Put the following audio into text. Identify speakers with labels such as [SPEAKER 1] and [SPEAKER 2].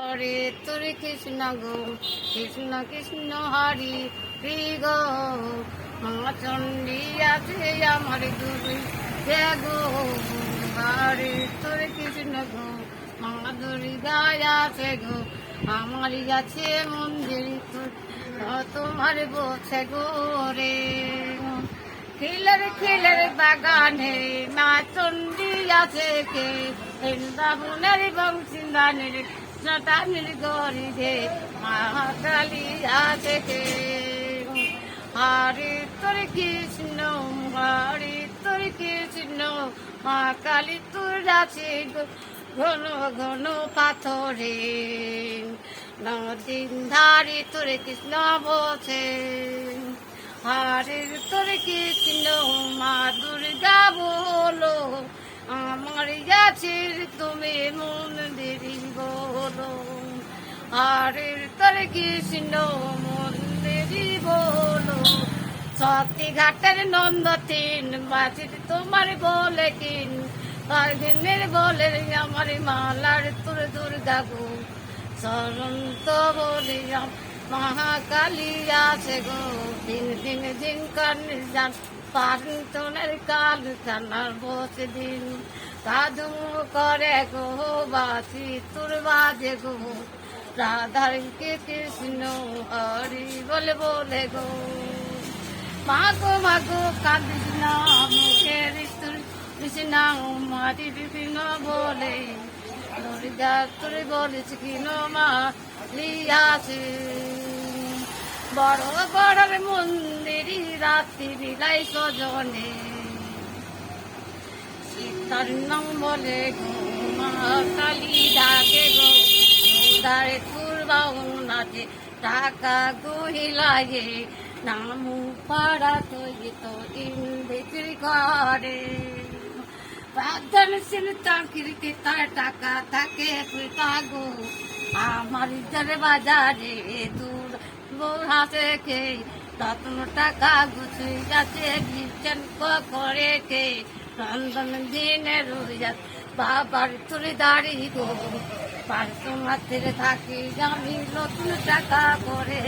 [SPEAKER 1] হরে তোর কৃষ্ণ গো কৃষ্ণ কৃষ্ণ হরি হরি গো মা চণ্ডী আছে আমার গুরু হে গো হরে তোর কৃষ্ণ গো মা দুর্গা আছে গো আমার আছে মন্দির তোর তোমার বসে গো রে খিলের বাগানে মা চণ্ডী আছে কে বৃন্দাবনের বংশীদানের জটানির গরিবে মা কালী আছে কে হরে তোর কৃষ্ণ হরে তোর কৃষ্ণ মা কালী তোর আছে ঘন ঘন পাথরে নদীন ধারে তোর কৃষ্ণ বসে হরে তোর কৃষ্ণ মা দুর্গা বলো আমার কাছে তুমি মন্দির বলো হরে তোর কৃষ্ণ মন্দির বলো শক্তি ঘাটের নন্দতিন বাসির তোমার বলে কিন দিনের বলে আমার মালার তোর দুর্গা গো শরণ তো বলি মহাকালী আছে গো দিন দিন দিন কান যান পান্তনের কাল কানার বসে দিন কাদু করে গো বাসি তোর বাজে গো রাধার কে কৃষ্ণ হরি বলে বলে গো মাগো কাঁদিস না মুখের তোর কৃষ্ণ মাটি বিভিন্ন বলে দুর্গা তোর বলিস কিন মা লিয়াছে বড় বড় মন্দির রাত্রি বিলাই সজনে সীতার নাম বলে গো মা কালী ডাকে গো উদারে পূর্বাউ নাচে টাকা গহিলাগে নামু পাড়া তৈরি তো দিন বিক্রি করে প্রার্থন সিল চাকরিতে তার টাকা থাকে গো আমার ইজারে বাজারে দূর হাসে কে রত্ন টাকা গুছে যাচ্ছে বিচ্ছেন করে কে রন্ধন দিনের বাবার তুলে দাঁড়ি গো পাঁচশো মাত্রে থাকি আমি নতুন টাকা করে